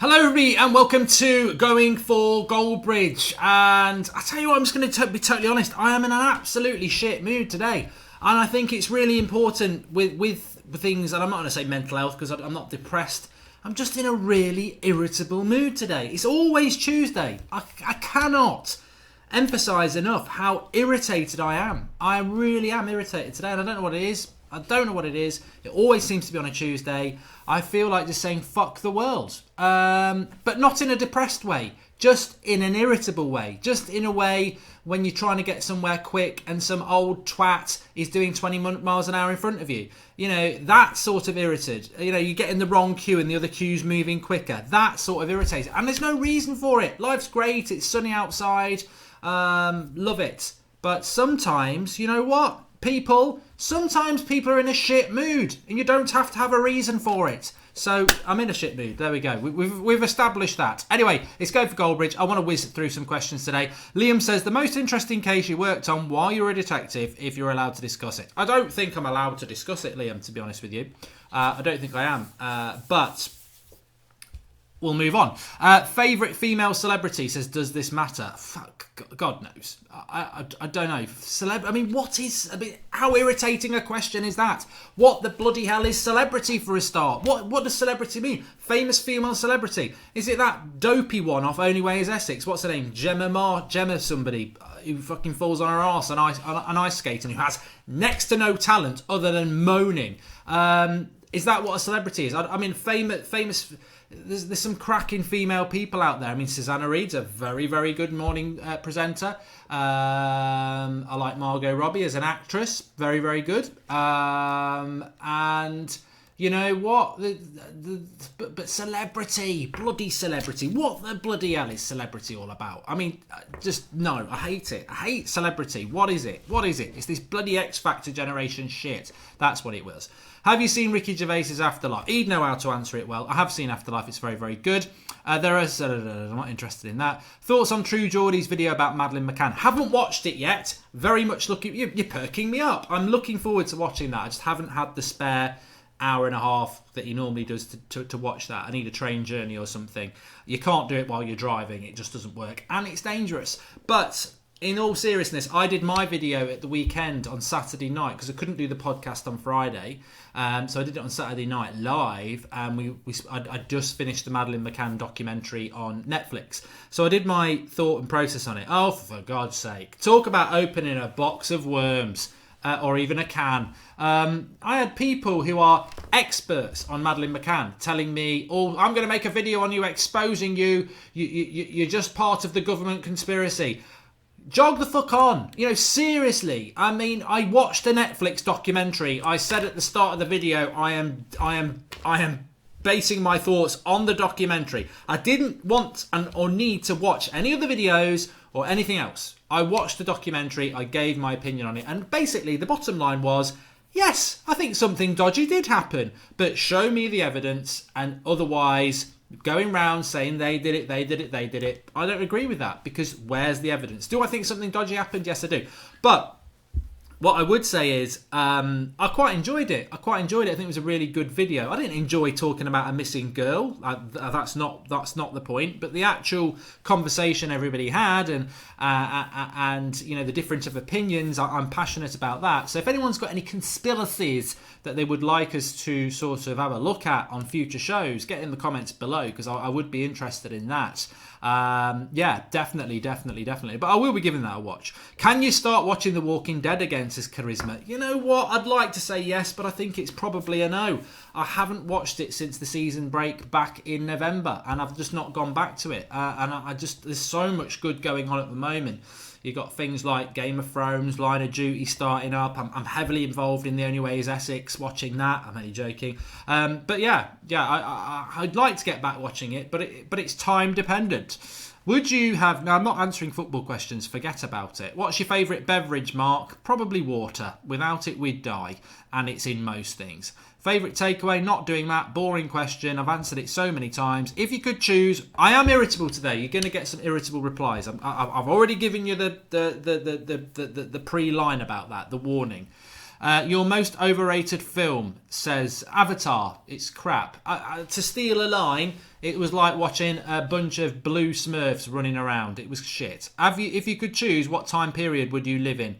Hello everybody and welcome to Going for Goldbridge. And I tell you what, I'm just going to be totally honest, I am in an absolutely shit mood today. And I think it's really important with things, and I'm not going to say mental health because I'm not depressed. I'm just in a really irritable mood today. It's always Tuesday. I cannot emphasise enough how irritated I am. I really am irritated today and I don't know what it is. It always seems to be on a Tuesday. I feel like just saying fuck the world. But not in a depressed way. Just in an irritable way. Just in a way when you're trying to get somewhere quick and some old twat is doing 20 miles an hour in front of you. You know, that sort of irritated. You know, you get in the wrong queue and the other queue's moving quicker. That sort of irritated. And there's no reason for it. Life's great. It's sunny outside. Love it. But sometimes, you know what? Sometimes people are in a shit mood and you don't have to have a reason for it. So I'm in a shit mood. There we go. We've established that. Anyway, it's Go for Goldbridge. I want to whiz through some questions today. Liam says, the most interesting case you worked on while you were a detective, if you're allowed to discuss it. I don't think I'm allowed to discuss it, Liam, to be honest with you. I don't think I am. But we'll move on. Favourite female celebrity says, does this matter? Fuck, God knows. I don't know. How irritating a question is that? What the bloody hell is celebrity for a start? What does celebrity mean? Famous female celebrity. Is it that dopey one off Only Way is Essex? What's her name? Gemma somebody who fucking falls on her arse on ice skating, who has next to no talent other than moaning. Is that what a celebrity is? I mean, famous. There's some cracking female people out there. I mean, Susanna Reid's a very, very good morning presenter. I like Margot Robbie as an actress. Very, very good. And you know what? But celebrity, bloody celebrity. What the bloody hell is celebrity all about? I mean, just no. I hate it. I hate celebrity. What is it? It's this bloody X Factor generation shit. That's what it was. Have you seen Ricky Gervais's Afterlife? He'd know how to answer it well. I have seen Afterlife. It's very, very good. I'm not interested in that. Thoughts on True Geordie's video about Madeleine McCann? Haven't watched it yet. Very much looking... You're perking me up. I'm looking forward to watching that. I just haven't had the spare hour and a half that he normally does to watch that. I need a train journey or something. You can't do it while you're driving. It just doesn't work. And it's dangerous. But... in all seriousness, I did my video at the weekend on Saturday night because I couldn't do the podcast on Friday. So I did it on Saturday night live, and I just finished the Madeleine McCann documentary on Netflix. So I did my thought and process on it. Oh, for God's sake. Talk about opening a box of worms. Or even a can. I had people who are experts on Madeleine McCann telling me, oh, I'm going to make a video on you exposing you. You're just part of the government conspiracy. Jog the fuck on. You know, seriously. I mean, I watched a Netflix documentary. I said at the start of the video, I am basing my thoughts on the documentary. I didn't want or need to watch any of the videos or anything else. I watched the documentary. I gave my opinion on it. And basically, the bottom line was, yes, I think something dodgy did happen. But show me the evidence, and otherwise... going round saying they did it. I don't agree with that, because where's the evidence? Do I think something dodgy happened? Yes, I do. But what I would say is I quite enjoyed it. I think it was a really good video. I didn't enjoy talking about a missing girl. That's not the point. But the actual conversation everybody had and you know, the difference of opinions, I'm passionate about that. So if anyone's got any conspiracies that they would like us to sort of have a look at on future shows, get in the comments below, because I would be interested in that. Yeah, definitely. But I will be giving that a watch. Can you start watching The Walking Dead again, says Charisma? You know what? I'd like to say yes, but I think it's probably a no. I haven't watched it since the season break back in November, and I've just not gone back to it. There's so much good going on at the moment. You've got things like Game of Thrones, Line of Duty starting up. I'm heavily involved in The Only Way is Essex, watching that. I'm only joking. But yeah, I'd like to get back watching it, but it's time dependent. Would you have... Now, I'm not answering football questions. Forget about it. What's your favourite beverage, Mark? Probably water. Without it, we'd die. And it's in most things. Favourite takeaway? Not doing that. Boring question. I've answered it so many times. If you could choose... I am irritable today. You're going to get some irritable replies. I've already given you the pre-line about that. The warning. Your most overrated film, says Avatar. It's crap. To steal a line, it was like watching a bunch of blue Smurfs running around. It was shit. If you could choose, what time period would you live in?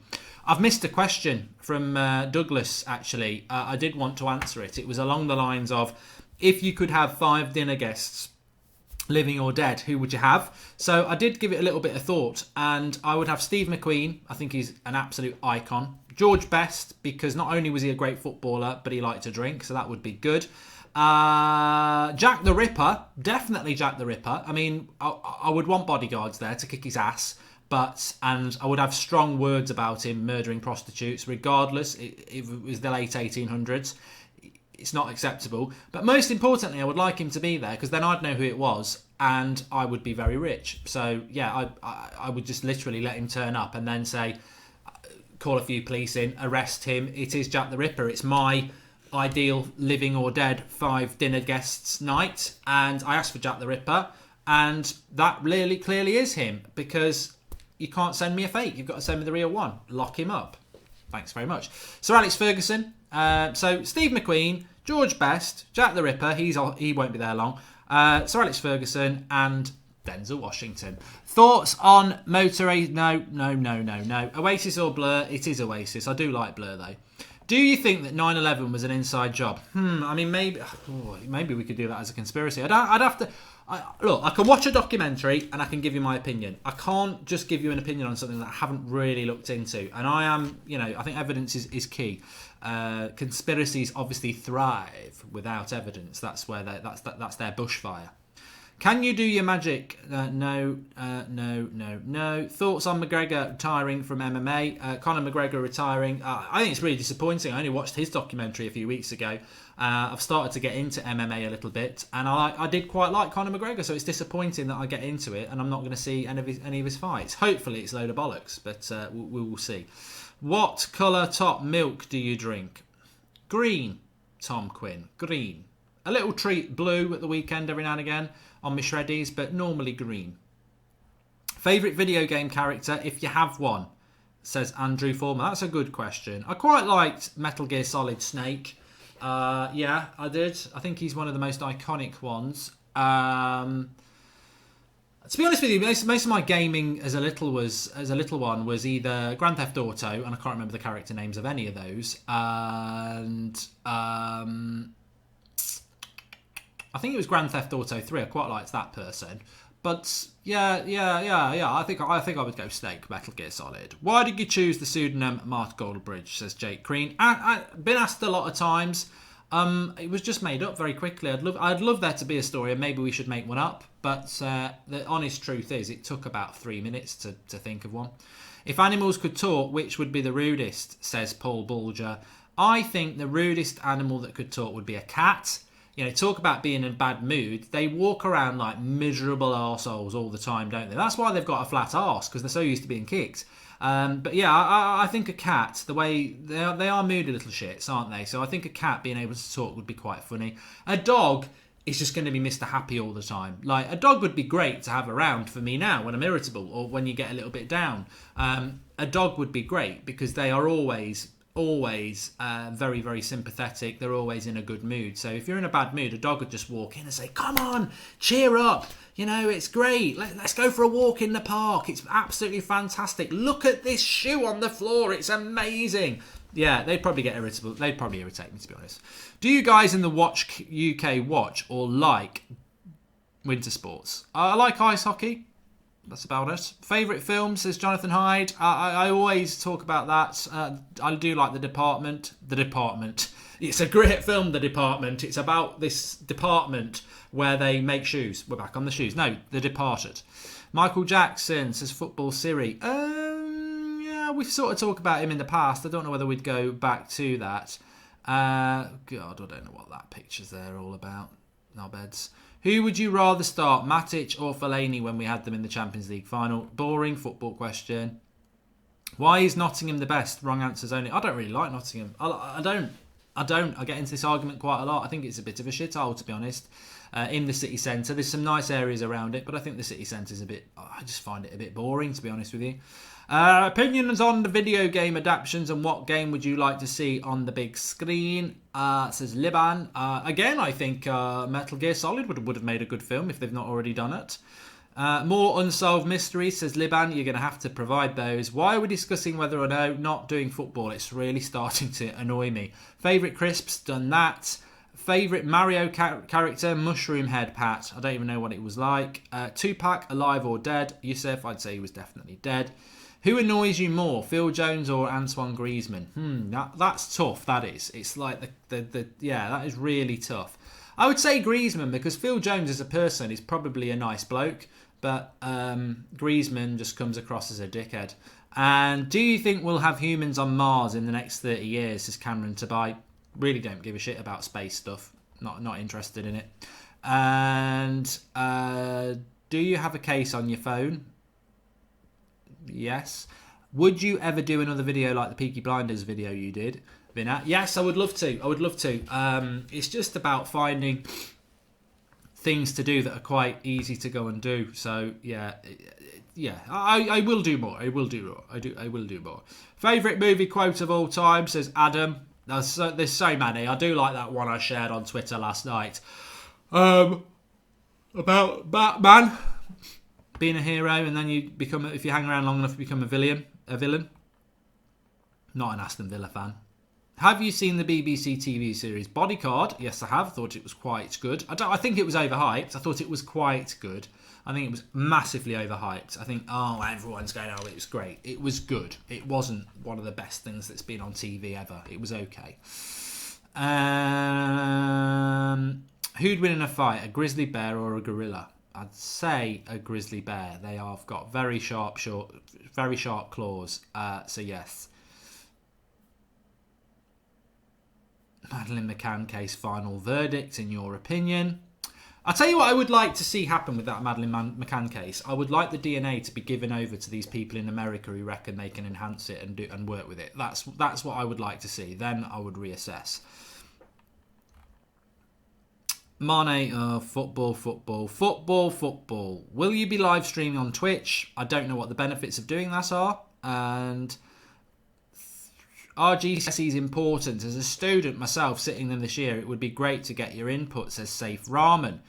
I've missed a question from Douglas, actually. I did want to answer it. It was along the lines of, if you could have 5 dinner guests, living or dead, who would you have? So I did give it a little bit of thought, and I would have Steve McQueen. I think he's an absolute icon. George Best, because not only was he a great footballer, but he liked to drink, so that would be good. Jack the Ripper, definitely Jack the Ripper. I mean, I would want bodyguards there to kick his ass, and I would have strong words about him murdering prostitutes, regardless if it was the late 1800s. It's not acceptable. But most importantly, I would like him to be there, because then I'd know who it was and I would be very rich. So yeah, I would just literally let him turn up and then say, call a few police in, arrest him. It is Jack the Ripper. It's my ideal living or dead 5 dinner guests night, and I asked for Jack the Ripper, and that really clearly is him, because you can't send me a fake. You've got to send me the real one. Lock him up. Thanks very much. Sir Alex Ferguson. So Steve McQueen, George Best, Jack the Ripper. He won't be there long. Sir Alex Ferguson and Denzel Washington. Thoughts on Motorade? No. Oasis or Blur? It is Oasis. I do like Blur though. Do you think that 9/11 was an inside job? I mean, maybe we could do that as a conspiracy. I'd have to. Look, I can watch a documentary and I can give you my opinion. I can't just give you an opinion on something that I haven't really looked into. And I think evidence is key. Conspiracies obviously thrive without evidence. That's where that's their bushfire. Can you do your magic? No. Thoughts on McGregor retiring from MMA? Conor McGregor retiring. I think it's really disappointing. I only watched his documentary a few weeks ago. I've started to get into MMA a little bit, and I did quite like Conor McGregor, so it's disappointing that I get into it and I'm not going to see any of his fights. Hopefully it's a load of bollocks, but we will see. What colour top milk do you drink? Green, Tom Quinn. Green. A little treat blue at the weekend every now and again on my shreddies, but normally green. Favourite video game character, if you have one, says Andrew Foreman. That's a good question. I quite liked Metal Gear Solid Snake. Yeah, I did. I think he's one of the most iconic ones. To be honest with you, most of my gaming as a little one was either Grand Theft Auto, and I can't remember the character names of any of those, and I think it was Grand Theft Auto 3. I quite liked that person. But yeah. I think I would go Snake, Metal Gear Solid. Why did you choose the pseudonym Mark Goldbridge, says Jake Crean. I've been asked a lot of times. It was just made up very quickly. I'd love there to be a story, and maybe we should make one up. But the honest truth is, it took about 3 minutes to think of one. If animals could talk, which would be the rudest, says Paul Bulger. I think the rudest animal that could talk would be a cat. You know, talk about being in a bad mood. They walk around like miserable arseholes all the time, don't they? That's why they've got a flat arse, because they're so used to being kicked. But yeah, I think a cat, the way they are moody little shits, aren't they? So I think a cat being able to talk would be quite funny. A dog is just going to be Mr. Happy all the time. Like, a dog would be great to have around for me now when I'm irritable or when you get a little bit down. A dog would be great because they are always very, very sympathetic. They're always in a good mood. So if you're in a bad mood, a dog would just walk in and say, come on, cheer up. You know, it's great. Let's go for a walk in the park. It's absolutely fantastic. Look at this shoe on the floor. It's amazing. Yeah, they'd probably get irritable. They'd probably irritate me, to be honest. Do you guys in the Watch UK watch or like winter sports? I like ice hockey. That's about it. Favourite film, says Jonathan Hyde. I always talk about that. I do like The Department. The Department. It's a great film, The Department. It's about this department where they make shoes. We're back on the shoes. No, The Departed. Michael Jackson, says Football Siri. Yeah, we've sort of talked about him in the past. I don't know whether we'd go back to that. God, I don't know what that picture's there all about. Knobheads. Who would you rather start, Matic or Fellaini, when we had them in the Champions League final? Boring football question. Why is Nottingham the best? Wrong answers only. I don't really like Nottingham. I don't. I get into this argument quite a lot. I think it's a bit of a shithole, to be honest. In the city centre, there's some nice areas around it, but I think the city centre is a bit. I just find it a bit boring, to be honest with you. Opinions on the video game adaptations and what game would you like to see on the big screen? Says Liban. Again, I think Metal Gear Solid would have made a good film if they've not already done it. More unsolved mysteries, says Liban. You're going to have to provide those. Why are we discussing whether or no not doing football? It's really starting to annoy me. Favourite crisps, done that. Favourite Mario character, Mushroom Head Pat. I don't even know what it was like. Tupac, alive or dead? Yusuf, I'd say he was definitely dead. Who annoys you more, Phil Jones or Antoine Griezmann? That's tough, that is. It's like yeah, that is really tough. I would say Griezmann because Phil Jones as a person is probably a nice bloke, but Griezmann just comes across as a dickhead. And do you think we'll have humans on Mars in the next 30 years, says Cameron Tabai? Really don't give a shit about space stuff. Not interested in it. And do you have a case on your phone? Yes. Would you ever do another video like the Peaky Blinders video you did, Vinat? Yes, I would love to. It's just about finding things to do that are quite easy to go and do. So yeah. I will do more. I will do more. Favorite movie quote of all time, says Adam. There's so many. I do like that one I shared on Twitter last night. About Batman being a hero, and then you become, if you hang around long enough, you become a villain. Not an Aston Villa fan. Have you seen the BBC TV series Bodyguard? Yes, I have. Thought it was quite good. I think it was overhyped. I thought it was quite good. I think it was massively overhyped. I think, everyone's going, it was great. It was good. It wasn't one of the best things that's been on TV ever. It was okay. Who'd win in a fight, a grizzly bear or a gorilla? I'd say a grizzly bear. They have got very sharp claws. So yes. Madeleine McCann case final verdict, in your opinion? I'll tell you what I would like to see happen with that Madeleine McCann case. I would like the DNA to be given over to these people in America who reckon they can enhance it and work with it. That's what I would like to see. Then I would reassess. Mane, football. Will you be live streaming on Twitch? I don't know what the benefits of doing that are. And RGCSE is important. As a student myself sitting them this year, it would be great to get your input, says Safe Ramen.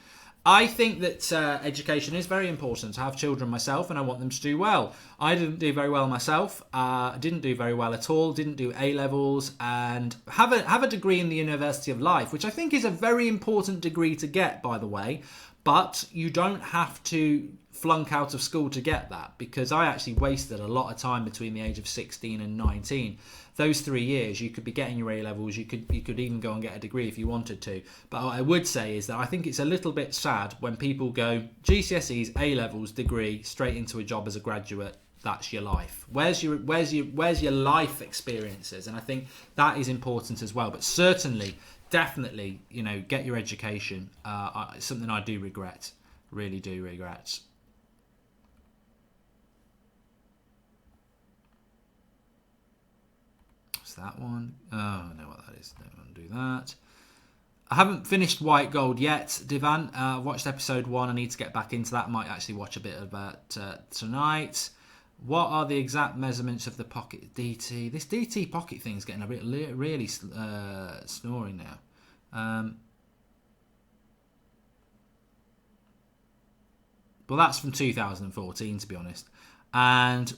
I think that education is very important. I have children myself and I want them to do well. I didn't do very well myself. Didn't do very well at all. Didn't do A-levels and have a degree in the University of Life, which I think is a very important degree to get, by the way. But you don't have to flunk out of school to get that, because I actually wasted a lot of time between the age of 16 and 19. Those 3 years, you could be getting your A-levels, you could even go and get a degree if you wanted to. But what I would say is that I think it's a little bit sad when people go GCSEs, A-levels, degree, straight into a job as a graduate. That's your life. Where's your life experiences? And I think that is important as well. But certainly, definitely, get your education. It's something I do regret, really do regret. That one. Oh, I know what that is. Don't want to do that. I haven't finished White Gold yet, Divan. I've watched episode 1. I need to get back into that. Might actually watch a bit of that tonight. What are the exact measurements of the Pocket DT? This DT Pocket thing's getting a bit really snoring now. Well, that's from 2014, to be honest. And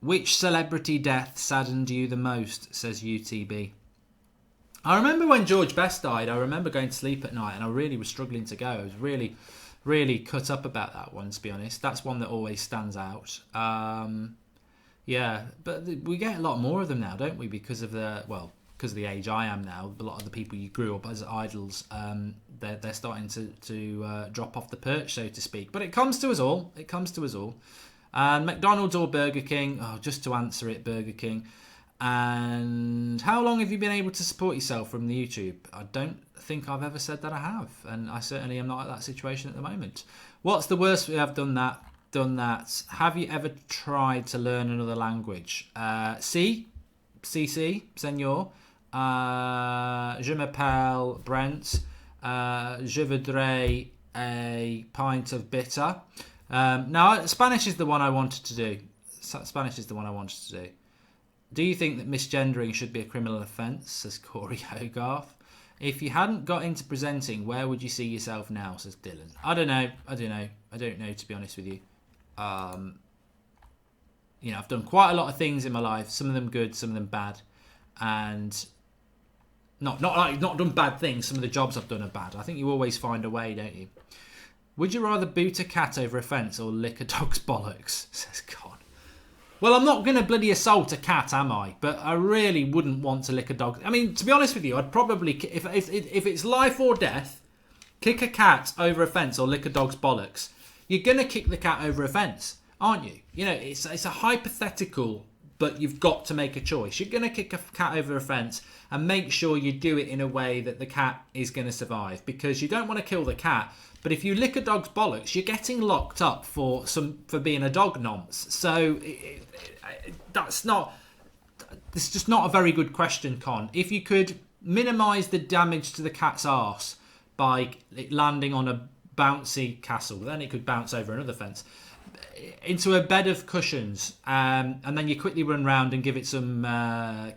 which celebrity death saddened you the most, says UTB. I remember when George Best died, I remember going to sleep at night and I really was struggling to go. I was really, really cut up about that one, to be honest. That's one that always stands out. Yeah, but we get a lot more of them now, don't we? Because of the age I am now, a lot of the people you grew up as idols, they're starting to drop off the perch, so to speak. But it comes to us all. And McDonald's or Burger King? Oh, just to answer it, Burger King. And how long have you been able to support yourself from the YouTube? I don't think I've ever said that I have. And I certainly am not at that situation at the moment. What's the worst we have done that? Have you ever tried to learn another language? Si, senor. Je m'appelle Brent. Je voudrais a pint of bitter. Now, Spanish is the one I wanted to do. Spanish is the one I wanted to do. Do you think that misgendering should be a criminal offence, says Corey Hogarth? If you hadn't got into presenting, where would you see yourself now, says Dylan? I don't know, to be honest with you. I've done quite a lot of things in my life, some of them good, some of them bad. And not done bad things, some of the jobs I've done are bad. I think you always find a way, don't you? Would you rather boot a cat over a fence or lick a dog's bollocks, says Con. Well, I'm not going to bloody assault a cat, am I? But I really wouldn't want to lick a dog. I mean, to be honest with you, I'd probably, if it's life or death, kick a cat over a fence or lick a dog's bollocks. You're going to kick the cat over a fence, aren't you? It's a hypothetical, but you've got to make a choice. You're going to kick a cat over a fence and make sure you do it in a way that the cat is going to survive, because you don't want to kill the cat. But if you lick a dog's bollocks, you're getting locked up for being a dog nonce. So it's just not a very good question, Con. If you could minimise the damage to the cat's arse by it landing on a bouncy castle, then it could bounce over another fence into a bed of cushions, and then you quickly run round and give it some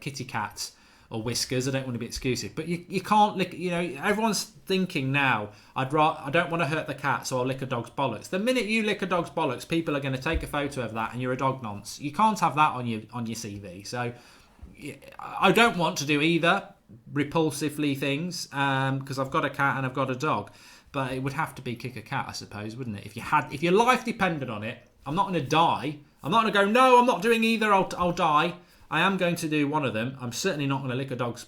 kitty cats or whiskers. I don't want to be exclusive, but you can't lick. Everyone's thinking now, I don't want to hurt the cat, so I'll lick a dog's bollocks. The minute you lick a dog's bollocks, people are going to take a photo of that, and you're a dog nonce. You can't have that on your CV. So I don't want to do either repulsively things, because I've got a cat and I've got a dog. But it would have to be kick a cat, I suppose, wouldn't it? If your life depended on it, I'm not going to die. I'm not going to go, no, I'm not doing either. I'll die. I am going to do one of them. I'm certainly not going to lick a dog's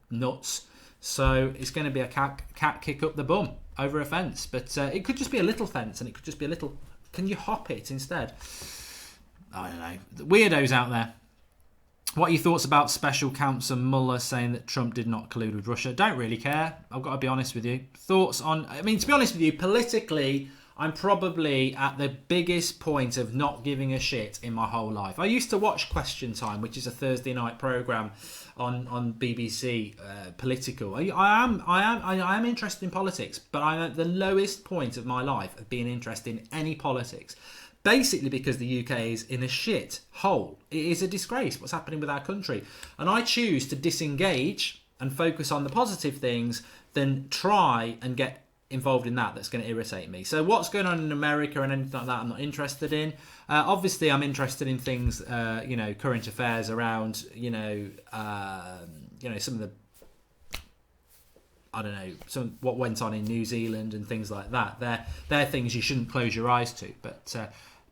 nuts. So it's going to be a cat kick up the bum over a fence. But it could just be a little fence, and it could just be a little... Can you hop it instead? I don't know. The weirdos out there. What are your thoughts about Special Counsel Mueller saying that Trump did not collude with Russia? Don't really care. I've got to be honest with you. Thoughts on... I mean, to be honest with you, politically, I'm probably at the biggest point of not giving a shit in my whole life. I used to watch Question Time, which is a Thursday night programme on BBC political. I am interested in politics, but I'm at the lowest point of my life of being interested in any politics. Basically because the UK is in a shit hole. It is a disgrace what's happening with our country. And I choose to disengage and focus on the positive things than try and get involved in that's going to irritate me. So what's going on in America and anything like that, I'm not interested in. Obviously, I'm interested in things, current affairs around, some of the, I don't know, what went on in New Zealand and things like that. They're things you shouldn't close your eyes to. But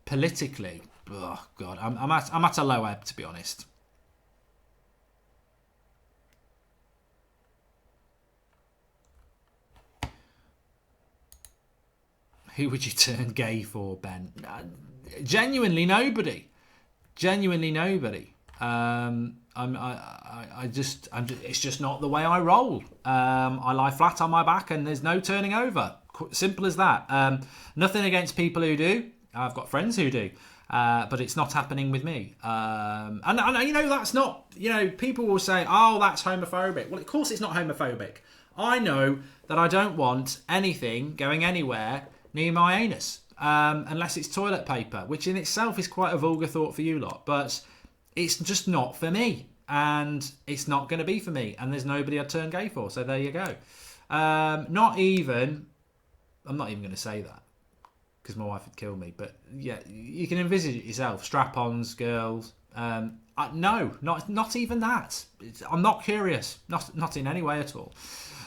politically, oh God, I'm at a low ebb, to be honest. Who would you turn gay for, Ben? Genuinely nobody. It's just not the way I roll. I lie flat on my back and there's no turning over. Simple as that. Nothing against people who do. I've got friends who do. But it's not happening with me. And that's not, people will say, oh, that's homophobic. Well, of course it's not homophobic. I know that I don't want anything going anywhere near my anus, unless it's toilet paper, which in itself is quite a vulgar thought for you lot, but it's just not for me, and it's not going to be for me, and there's nobody I'd turn gay for, so there you go. I'm not even going to say that, because my wife would kill me, but yeah, you can envisage it yourself. Strap-ons, girls, no, not even that. I'm not curious, not in any way at all.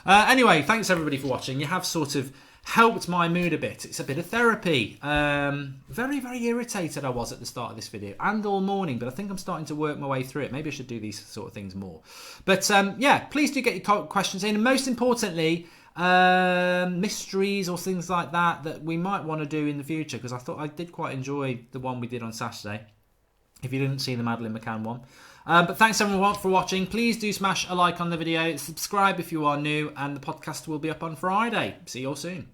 Anyway, thanks everybody for watching. You have sort of helped my mood a bit. It's a bit of therapy. Very, very irritated I was at the start of this video and all morning, but I think I'm starting to work my way through it. Maybe I should do these sort of things more. But yeah, please do get your questions in. And most importantly, mysteries or things like that we might want to do in the future, because I thought I did quite enjoy the one we did on Saturday, if you didn't see the Madeleine McCann one. But thanks everyone for watching. Please do smash a like on the video, subscribe if you are new, and the podcast will be up on Friday. See you all soon.